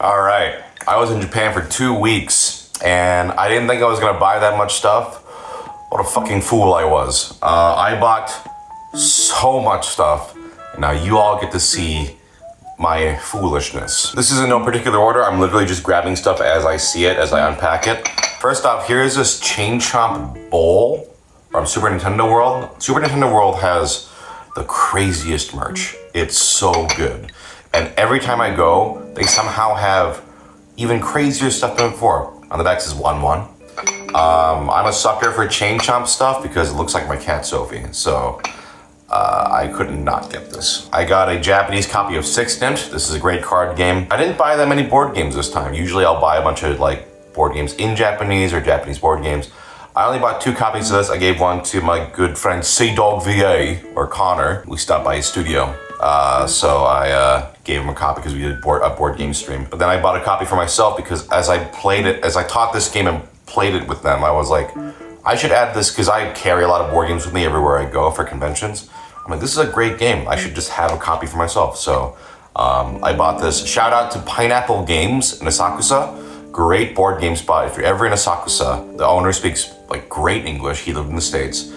All right, I was in Japan for 2 weeks and I didn't think I was gonna buy that much stuff. What a fucking fool I was. I bought so much stuff and now you all get to see my foolishness. This is in no particular order. I'm literally just grabbing stuff as I see it, as I unpack it. First off, here's this Chain Chomp bowl from Super Nintendo World. Super Nintendo World has the craziest merch. It's so good. And every time I go, they somehow have even crazier stuff than before. On the back says 1-1. I'm a sucker for Chain Chomp stuff because it looks like my cat Sophie. So I could not get this. I got a Japanese copy of Sixth Inch. This is a great card game. I didn't buy that many board games this time. Usually I'll buy a bunch of like board games in Japanese or Japanese board games. I only bought 2 copies of this. I gave one to my good friend C-Dog VA, or Connor. We stopped by his studio. So I gave him a copy because we did a board game stream. But then I bought a copy for myself because as I taught this game and played it with them, I was like, I should add this because I carry a lot of board games with me everywhere I go for conventions. I'm like, this is a great game. I should just have a copy for myself. So I bought this. Shout out to Pineapple Games in Asakusa. Great board game spot. If you're ever in Asakusa, the owner speaks like great English. He lived in the States.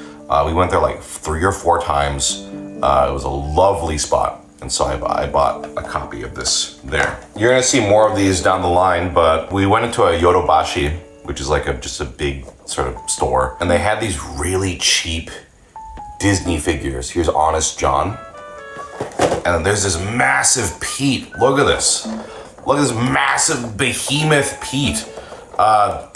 We went there like 3 or 4 times. It was a lovely spot. And so I bought a copy of this there. You're gonna see more of these down the line, but we went into a Yodobashi, which is like just a big sort of store. And they had these really cheap Disney figures. Here's Honest John. And then there's this massive Pete. Look at this. Look at this massive behemoth Pete. I'm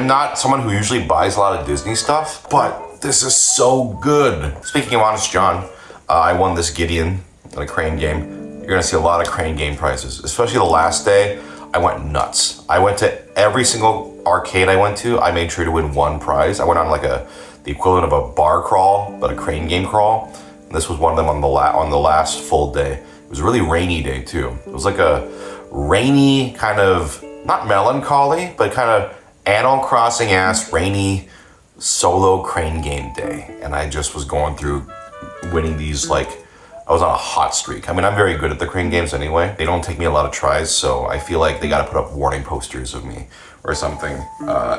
not someone who usually buys a lot of Disney stuff, but this is so good. Speaking of Honest John, I won this Gideon in a crane game. You're gonna see a lot of crane game prizes, especially the last day. I went nuts. I went to every single arcade I went to. I made sure to win 1 prize. I went on like the equivalent of a bar crawl, but a crane game crawl. And this was one of them on the last full day. It was a really rainy day too. It was like a rainy kind of, not melancholy, but kind of Animal Crossing-ass rainy solo crane game day. And I just was going through winning these like, I was on a hot streak. I mean, I'm very good at the crane games anyway. They don't take me a lot of tries, so I feel like they gotta put up warning posters of me or something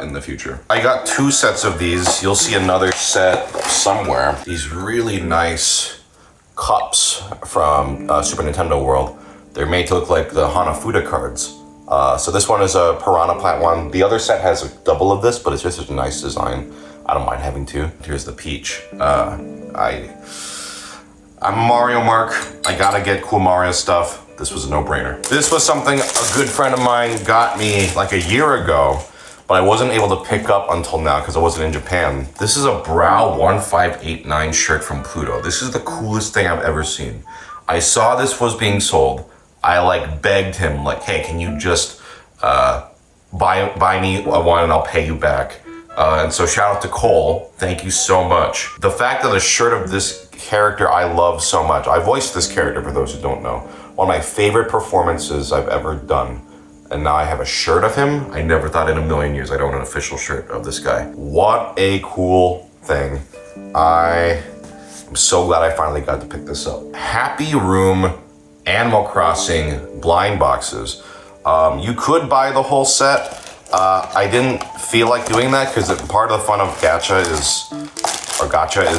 in the future. I got 2 sets of these. You'll see another set somewhere. These really nice cups from Super Nintendo World. They're made to look like the Hanafuda cards. So this one is a Piranha Plant one. The other set has a double of this, but it's just a nice design. I don't mind having 2. Here's the Peach. I'm Mario Mark. I gotta get cool Mario stuff. This was a no-brainer. This was something a good friend of mine got me like a year ago, but I wasn't able to pick up until now because I wasn't in Japan. This is a Brow 1589 shirt from Pluto. This is the coolest thing I've ever seen. I saw this was being sold. I like begged him like, hey, can you just buy me one and I'll pay you back. And so shout out to Cole. Thank you so much. The fact that a shirt of this character I love so much. I voiced this character for those who don't know. One of my favorite performances I've ever done. And now I have a shirt of him. I never thought in a million years I'd own an official shirt of this guy. What a cool thing. I am so glad I finally got to pick this up. Happy Room Animal Crossing blind boxes. You could buy the whole set. I didn't feel like doing that because part of the fun of gacha is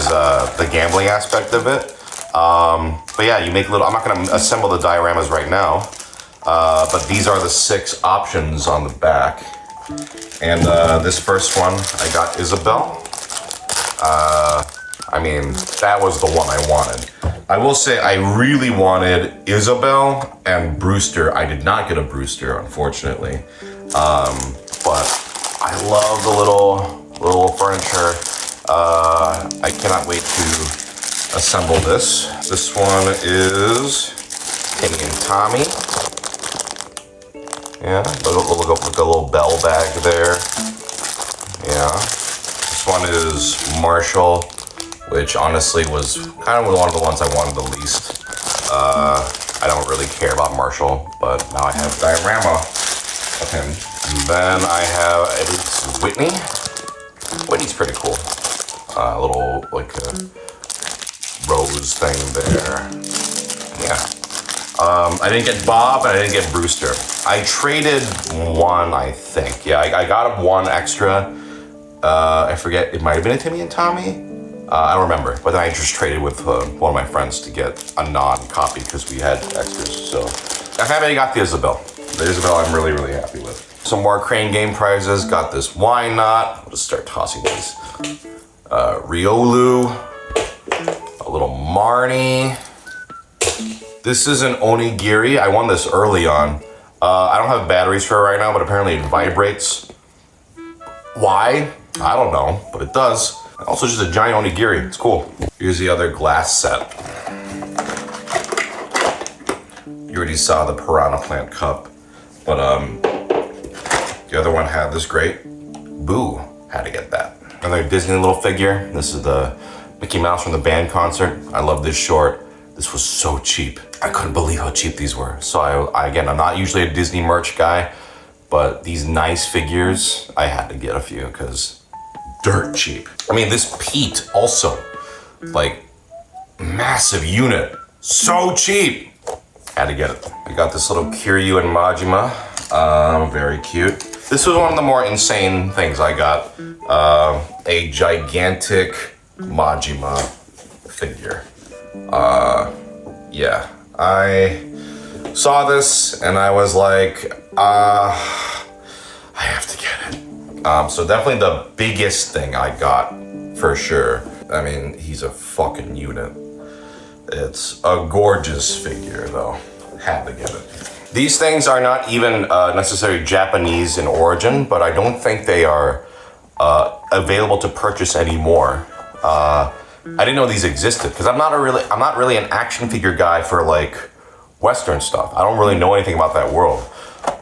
the gambling aspect of it. But yeah, you make little, I'm not gonna assemble the dioramas right now, but these are the 6 options on the back. And this first one, I got Isabelle. I mean, that was the one I wanted. I will say I really wanted Isabelle and Brewster. I did not get a Brewster, unfortunately. But I love the little furniture. I cannot wait to assemble this. This one is Timmy and Tommy. Yeah, look like a little bell bag there. Yeah. This one is Marshall, which honestly was kind of one of the ones I wanted the least. I don't really care about Marshall, but now I have diorama of him. And then I have, I believe this is Whitney. Whitney's pretty cool. A little like a rose thing there. Yeah. I didn't get Bob and I didn't get Brewster. I traded one, I think. Yeah, I got one extra. I forget, it might have been a Timmy and Tommy. I don't remember, but then I just traded with one of my friends to get a non-copy because we had extras. So I haven't got the Isabel. The Isabel I'm really, really happy with. Some more Crane game prizes. Got this Why Not. I'll just start tossing these. Riolu. A little Marnie. This is an Onigiri. I won this early on. I don't have batteries for it right now, but apparently it vibrates. Why? I don't know, but it does. Also just a giant onigiri, it's cool. Here's the other glass set. You already saw the Piranha Plant cup, but the other one had this great. Boo, had to get that. Another Disney little figure. This is the Mickey Mouse from the band concert. I love this short. This was so cheap. I couldn't believe how cheap these were. So again, I'm not usually a Disney merch guy, but these nice figures, I had to get a few because dirt cheap. I mean, this Pete also, like, massive unit, so cheap. Had to get it. I got this little Kiryu and Majima, very cute. This was one of the more insane things I got, a gigantic Majima figure. Yeah, I saw this and I was like, I have to get it. So definitely the biggest thing I got, for sure. I mean, he's a fucking unit. It's a gorgeous figure, though. Had to get it. These things are not even necessarily Japanese in origin, but I don't think they are available to purchase anymore. I didn't know these existed because I'm not really an action figure guy for like Western stuff. I don't really know anything about that world.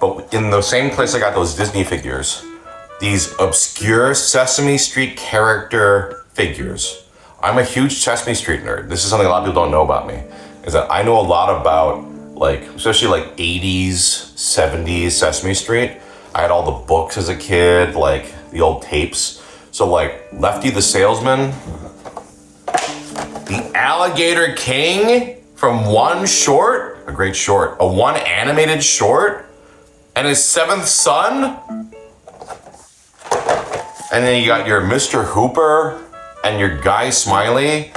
But in the same place I got those Disney figures, these obscure Sesame Street character figures. I'm a huge Sesame Street nerd. This is something a lot of people don't know about me, is that I know a lot about, like, especially like 80s, 70s Sesame Street. I had all the books as a kid, like the old tapes. So like Lefty the Salesman, the Alligator King from one short, a great short, a one animated short, and his seventh son. And then you got your Mr. Hooper and your Guy Smiley.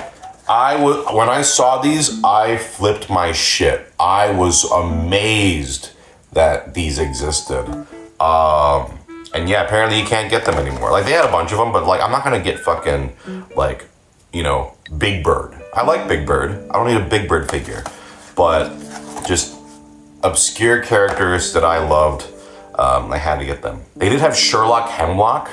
When I saw these, I flipped my shit. I was amazed that these existed. And yeah, apparently you can't get them anymore. Like, they had a bunch of them, but like, I'm not gonna get fucking, like, you know, Big Bird. I like Big Bird. I don't need a Big Bird figure. But just obscure characters that I loved, I had to get them. They did have Sherlock Hemlock,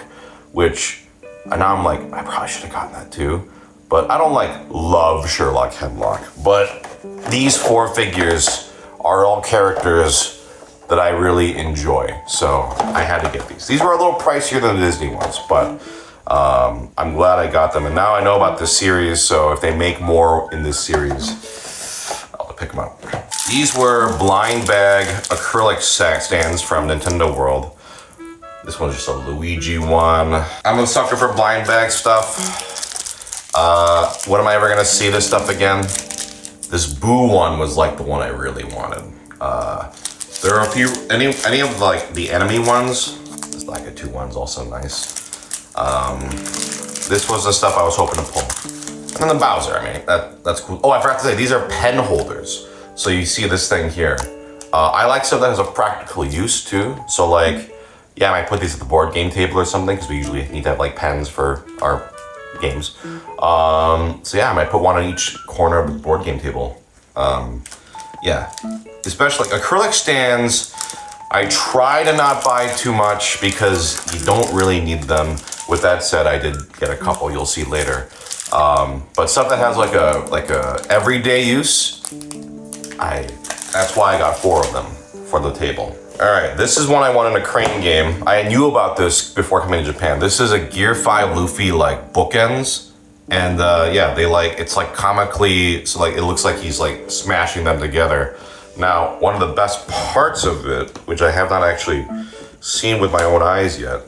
which now I'm like, I probably should have gotten that too. But I don't like love Sherlock Hemlock. But these four figures are all characters that I really enjoy. So I had to get these. These were a little pricier than the Disney ones, but I'm glad I got them. And now I know about this series, so if they make more in this series, I'll pick them up. These were blind bag acrylic stands from Nintendo World. This one's just a Luigi one. I'm a sucker for blind bag stuff. When am I ever gonna see this stuff again? This Boo one was like the one I really wanted. There are a few, any of like the enemy ones. This Laika 2 one's also nice. This was the stuff I was hoping to pull. And then the Bowser, I mean, that's cool. Oh, I forgot to say, these are pen holders. So you see this thing here. I like stuff that has a practical use too. So like, yeah, I might put these at the board game table or something, because we usually need to have like pens for our games. So yeah, I might put one on each corner of the board game table. Yeah, especially acrylic stands, I try to not buy too much because you don't really need them. With that said, I did get a couple, you'll see later. But stuff that has like a everyday use, that's why I got 4 of them for the table. All right, this is one I won in a Crane game. I knew about this before coming to Japan. This is a Gear 5 Luffy like bookends. And yeah, it's like comically, so like it looks like he's like smashing them together. Now, one of the best parts of it, which I have not actually seen with my own eyes yet,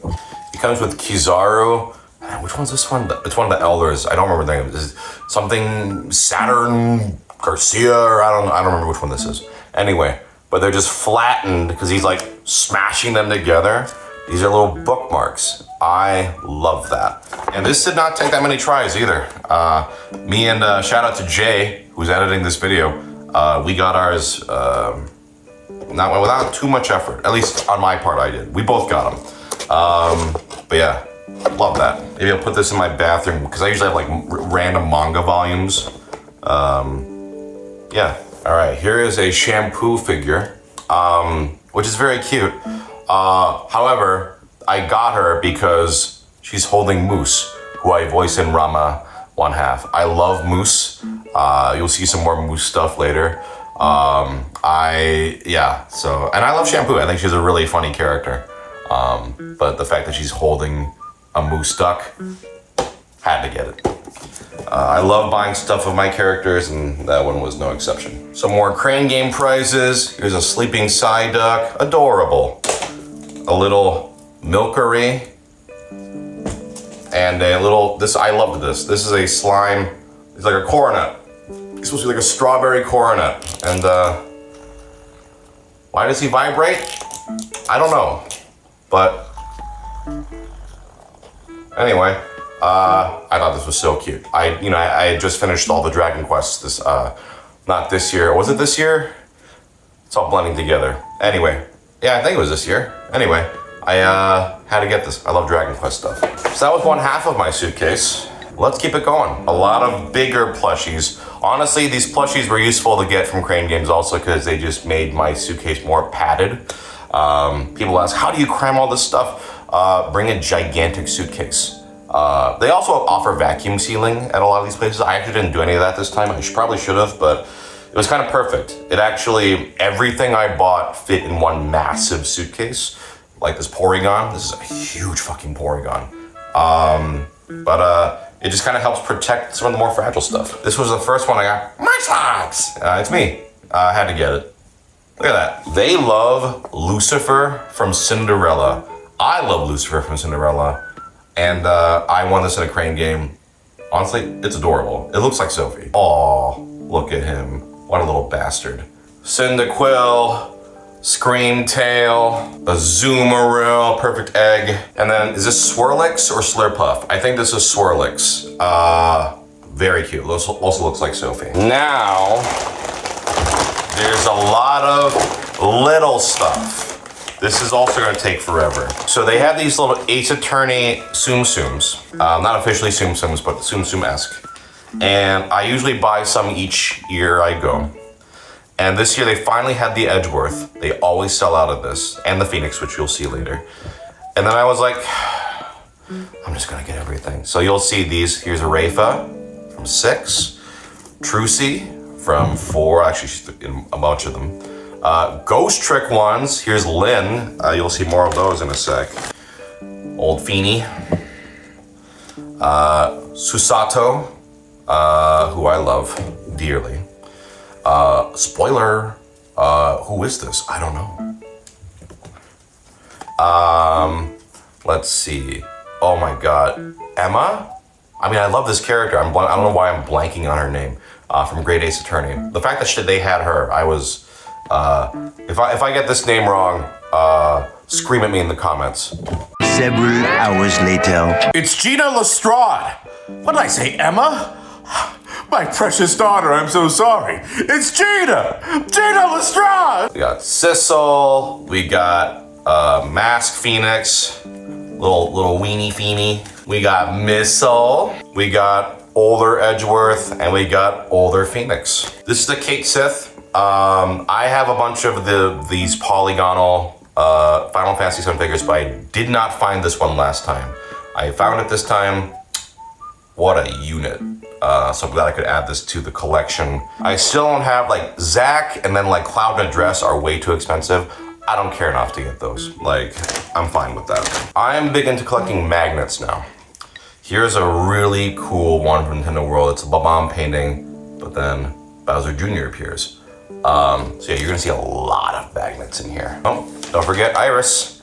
it comes with Kizaru. Which one's this one? It's one of the elders. I don't remember the name. This is something Saturn Garcia, or I don't remember which one this is. Anyway, but they're just flattened because he's like smashing them together. These are little bookmarks. I love that. And this did not take that many tries either. Me and shout out to Jay, who's editing this video. We got ours not without too much effort. At least on my part, I did. We both got them. But yeah, love that. Maybe I'll put this in my bathroom because I usually have like random manga volumes. Yeah. All right, here is a shampoo figure, which is very cute. However, I got her because she's holding Moose, who I voice in Rama 1/2. I love Moose. You'll see some more Moose stuff later. And I love Shampoo. I think she's a really funny character. But the fact that she's holding a moose duck, had to get it. I love buying stuff of my characters, and that one was no exception. Some more Crane Game prizes. Here's a sleeping Psyduck, adorable. A little Milkery, and a little, I love this. This is a slime, it's like a coronet. It's supposed to be like a strawberry coronet. And why does he vibrate? I don't know. But anyway, I thought this was so cute. I had just finished all the Dragon Quests not this year. Was it this year? It's all blending together. Anyway, yeah, I think it was this year. Anyway, I had to get this. I love Dragon Quest stuff. So that was 1/2 of my suitcase. Let's keep it going. A lot of bigger plushies. Honestly, these plushies were useful to get from Crane Games also because they just made my suitcase more padded. People ask, how do you cram all this stuff? Bring a gigantic suitcase. They also offer vacuum sealing at a lot of these places. I actually didn't do any of that this time. I probably should have, but it was kind of perfect. It actually, everything I bought fit in one massive suitcase. Like this Porygon. This is a huge fucking Porygon. But it just kind of helps protect some of the more fragile stuff. This was the first one I got. My socks! It's me. I had to get it. Look at that. They love Lucifer from Cinderella. I love Lucifer from Cinderella. And I won this in a Crane game. Honestly, it's adorable. It looks like Sophie. Aw, look at him. What a little bastard. Cyndaquil, Screamtail, a Azumarill, Perfect Egg. And then, is this Swirlix or Slurpuff? I think this is Swirlix. Very cute. Also looks like Sophie. Now, there's a lot of little stuff. This is also gonna take forever. So they have these little Ace Attorney Tsum Tsums. Not officially Tsum Tsums, but Tsum Tsum-esque. And I usually buy some each year I go. And this year they finally had the Edgeworth. They always sell out of this. And the Phoenix, which you'll see later. And then I was like, I'm just gonna get everything. So you'll see these. Here's Rafa from 6. Trucy from 4. Actually, she's in a bunch of them. Ghost Trick ones. Here's Lynn. You'll see more of those in a sec. Old Feeny. Susato, who I love dearly. Spoiler, who is this? I don't know. Let's see. Oh my god. Emma? I mean, I love this character. I don't know why I'm blanking on her name. From Great Ace Attorney. The fact that they had her, I was... if I get this name wrong, scream at me in the comments. Several hours later. It's Gina Lestrade. What did I say, Emma? My precious daughter, I'm so sorry. It's Gina! Gina Lestrade! We got Sissel, we got Mask Phoenix, little weenie Feeny. We got Missile, we got older Edgeworth, and we got older Phoenix. This is the Kate Sith. I have a bunch of these polygonal Final Fantasy VII figures, but I did not find this one last time. I found it this time. What a unit. So I'm glad I could add this to the collection. I still don't have, like, Zack and then, like, Cloud and Dress are way too expensive. I don't care enough to get those. Like, I'm fine with that. I'm big into collecting magnets now. Here's a really cool one from Nintendo World. It's a Bob-omb painting, but then Bowser Jr. appears. So yeah, you're gonna see a lot of magnets in here. Oh, don't forget Iris.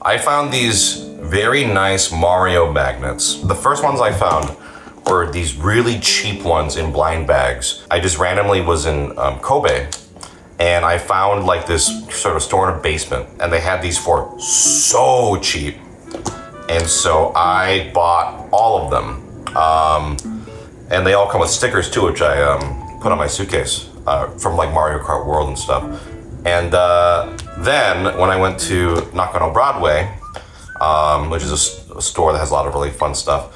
I found these very nice Mario magnets. The first ones I found were these really cheap ones in blind bags. I just randomly was in Kobe, and I found like this sort of store in a basement, and they had these for so cheap. And so I bought all of them. And they all come with stickers too, which I put on my suitcase from like Mario Kart World and stuff. And then when I went to Nakano Broadway, which is a store that has a lot of really fun stuff,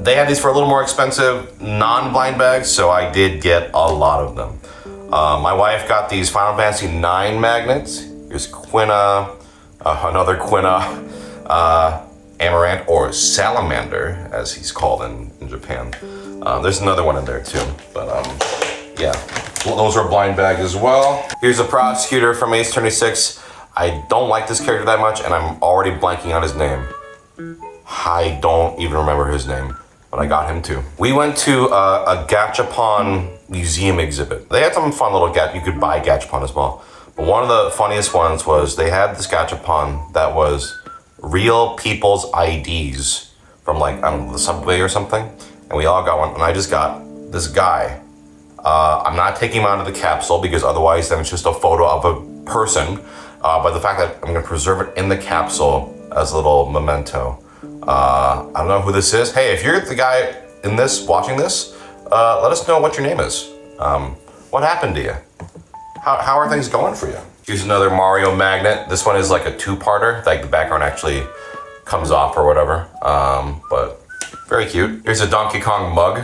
they had these for a little more expensive non-blind bags, so I did get a lot of them. My wife got these Final Fantasy IX magnets. Here's Quina, another Quina, Amaranth, or Salamander, as he's called in Japan. There's another one in there too, but yeah. Well, those are blind bags as well. Here's a prosecutor from Ace 26. I don't like this character that much, and I'm already blanking on his name. I don't even remember his name, but I got him too. We went to a Gachapon museum exhibit. They had some fun little you could buy Gachapon as well. But one of the funniest ones was they had this Gachapon that was real people's IDs from like, I don't know, the subway or something. And we all got one, and I just got this guy. I'm not taking him out of the capsule because otherwise then it's just a photo of a person. But the fact that I'm gonna preserve it in the capsule as a little memento. I don't know who this is. Hey, if you're the guy in this, watching this, let us know what your name is. What happened to you? How are things going for you? Here's another Mario magnet. This one is like a two-parter, like the background actually comes off or whatever, but very cute. Here's a Donkey Kong mug.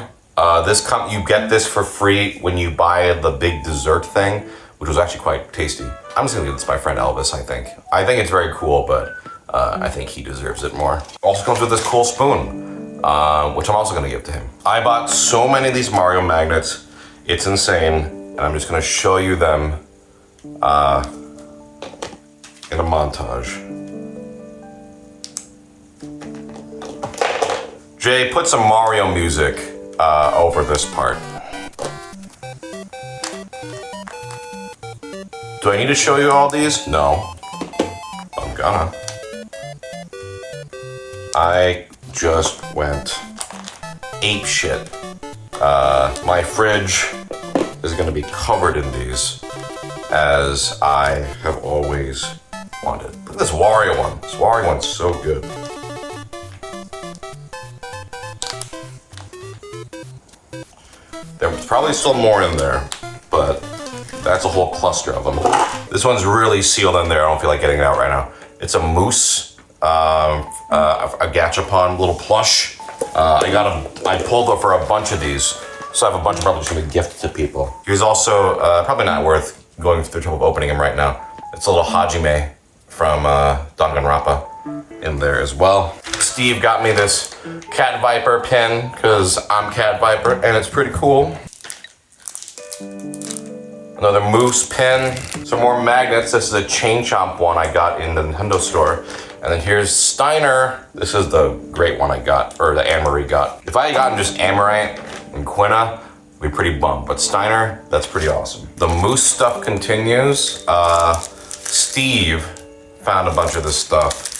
You get this for free when you buy the big dessert thing, which was actually quite tasty. I'm just gonna give this to my friend Elvis, I think. I think it's very cool, but I think he deserves it more. Also comes with this cool spoon, which I'm also gonna give to him. I bought so many of these Mario magnets, it's insane, and I'm just gonna show you them in a montage. Jay, put some Mario music over this part. Do I need to show you all these? No. I'm gonna. I just went ape shit. My fridge is gonna be covered in these, as I have always wanted. Look at this Wario one. This Wario one's so good. There's probably still more in there, but that's a whole cluster of them. This one's really sealed in there. I don't feel like getting it out right now. It's a moose, a Gachapon little plush. I pulled up for a bunch of these, so I have a bunch of probably just gonna gift to people. Here's also, probably not worth going through the trouble of opening him right now. It's a little Hajime from Danganronpa in there as well. Steve got me this Cat Viper pin because I'm Cat Viper and it's pretty cool. Another moose pin, some more magnets. This is a Chain Chomp one I got in the Nintendo store. And then here's Steiner. This is the great one I got, or the Anne-Marie got. If I had gotten just Amaranth and Quina, I'd be pretty bummed. But Steiner, that's pretty awesome. The moose stuff continues. Steve found a bunch of this stuff.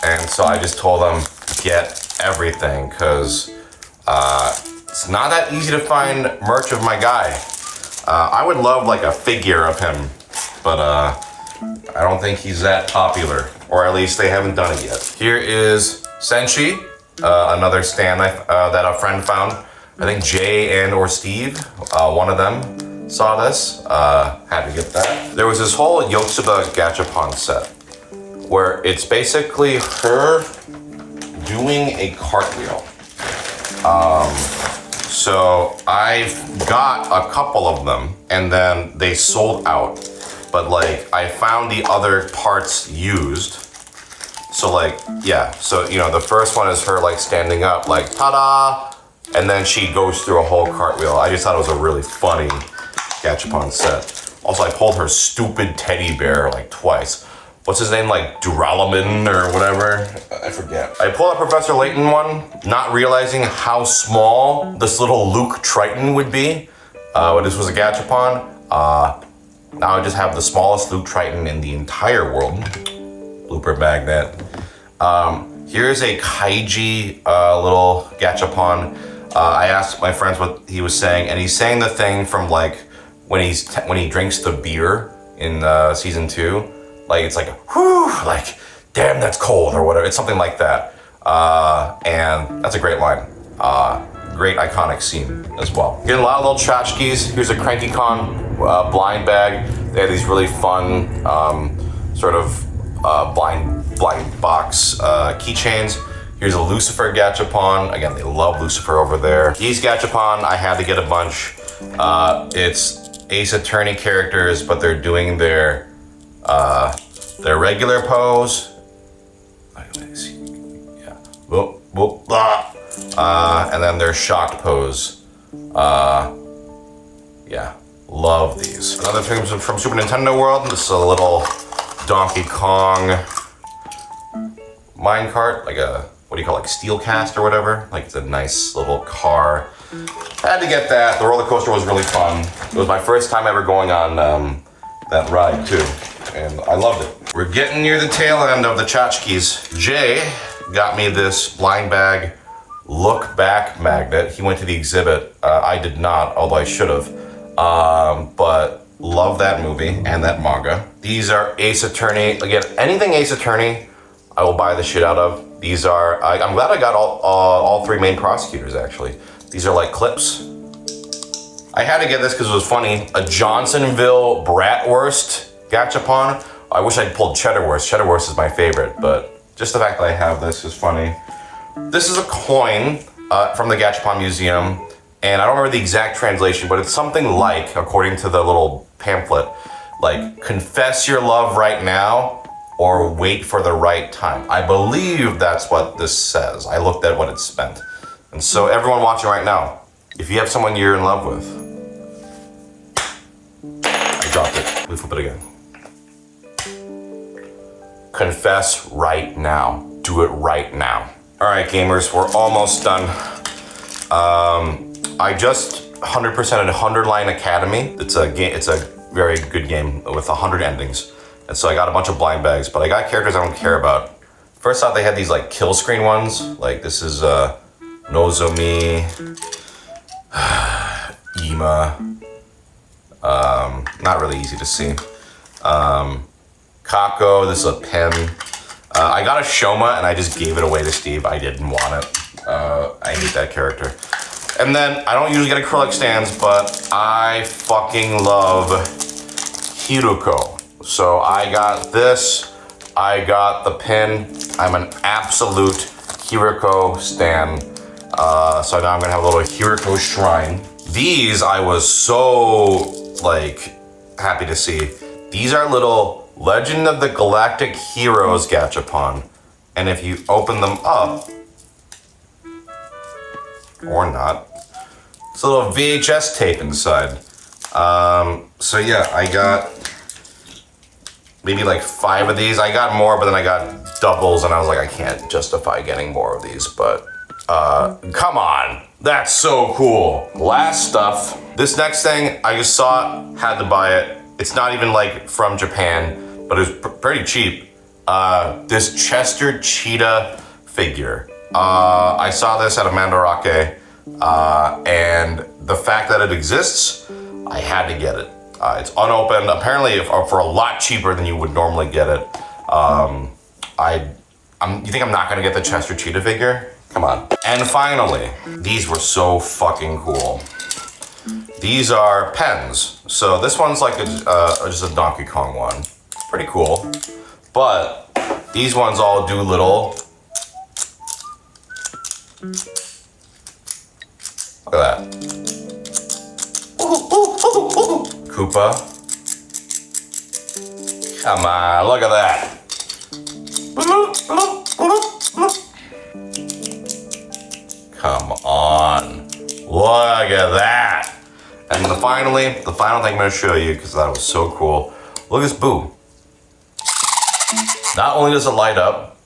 And so I just told him, get everything, because it's not that easy to find merch of my guy. I would love like a figure of him, but I don't think he's that popular, or at least they haven't done it yet. Here is Senshi, another stand that a friend found. I think Jay and or Steve, one of them saw this, had to get that. There was this whole Yotsuba Gachapon set, where it's basically her doing a cartwheel. So I've got a couple of them and then they sold out. But like I found the other parts used. So like, yeah, so you know, the first one is her like standing up like ta-da! And then she goes through a whole cartwheel. I just thought it was a really funny Gachapon set. Also, I pulled her stupid teddy bear like twice. What's his name, like Duralaman or whatever? I forget. I pulled a Professor Layton one, not realizing how small this little Luke Triton would be. When this was a Gachapon. Now I just have the smallest Luke Triton in the entire world. Blooper magnet. Here's a Kaiji little Gachapon. I asked my friends what he was saying, and he's saying the thing from like when he drinks the beer in season 2, like it's like whew, like damn that's cold or whatever. It's something like that, and that's a great line. Great iconic scene as well. Getting a lot of little tchotchkes. Here's a Cranky Con blind bag. They had these really fun sort of blind box keychains. Here's a Lucifer Gachapon. Again, they love Lucifer over there. These Gachapon, I had to get a bunch. It's Ace Attorney characters, but they're doing their regular pose. Let me see. Yeah. Whoop, whoop, blah. And then their shocked pose. Yeah, love these. Another thing from Super Nintendo World. This is a little Donkey Kong minecart, like a, what do you call it, like steel cast or whatever. Like it's a nice little car. Had to get that. The roller coaster was really fun. It was my first time ever going on that ride too, and I loved it. We're getting near the tail end of the tchotchkes. Jay got me this blind bag look back magnet. He went to the exhibit. I did not, although I should have. But love that movie and that manga. These are Ace Attorney. Again, anything Ace Attorney, I will buy the shit out of. These are, I'm glad I got all 3 main prosecutors actually. These are like clips. I had to get this because it was funny. A Johnsonville Bratwurst Gachapon. I wish I'd pulled Cheddarwurst. Cheddarwurst is my favorite, but just the fact that I have this is funny. This is a coin from the Gachapon Museum, and I don't remember the exact translation, but it's something like, according to the little pamphlet, like, confess your love right now or wait for the right time. I believe that's what this says. I looked at what it spent. And so everyone watching right now, if you have someone you're in love with, I dropped it. Let me flip it again. Confess right now. Do it right now. All right, gamers, we're almost done. I just 100%ed 100 Line Academy. It's a game. It's a very good game with 100 endings. And so I got a bunch of blind bags, but I got characters I don't care about. First off, they had these like kill screen ones. Like this is Nozomi, Ima. Not really easy to see. Kako, this is a pen. I got a Shoma and I just gave it away to Steve. I didn't want it. I hate that character. And then I don't usually get acrylic stands, but I fucking love Hiruko. So I got this. I got the pin. I'm an absolute Hiruko stan. So now I'm gonna have a little Hiruko shrine. These I was so like happy to see. These are little Legend of the Galactic Heroes Gachapon. And if you open them up, or not, it's a little VHS tape inside. So yeah, I got maybe like 5 of these. I got more, but then I got doubles and I was like, I can't justify getting more of these, but come on, that's so cool. Last stuff, this next thing, I just saw it, had to buy it. It's not even like from Japan, but it was pretty cheap. This Chester Cheetah figure. I saw this at a Mandarake, and the fact that it exists, I had to get it. It's unopened, apparently for a lot cheaper than you would normally get it. You think I'm not gonna get the Chester Cheetah figure? Come on. And finally, these were so fucking cool. These are pens. So this one's like just a Donkey Kong one. Pretty cool. But these ones all do little. Look at that. Koopa. Come on, look at that. Come on. Look at that. And the final thing I'm going to show you, because that was so cool. Look at this boo. Not only does it light up,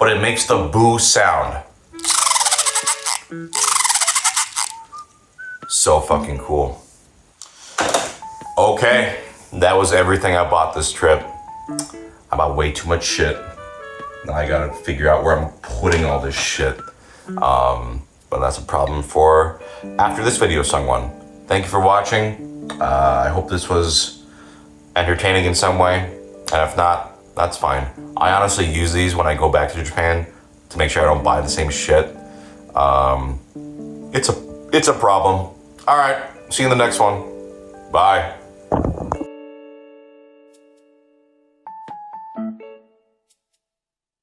but it makes the boo sound. So fucking cool. Okay, that was everything I bought this trip. I bought way too much shit. Now I gotta figure out where I'm putting all this shit. But that's a problem for after this video, someone. Thank you for watching. I hope this was entertaining in some way, and if not, that's fine. I honestly use these when I go back to Japan to make sure I don't buy the same shit. It's a problem. All right, see you in the next one. Bye.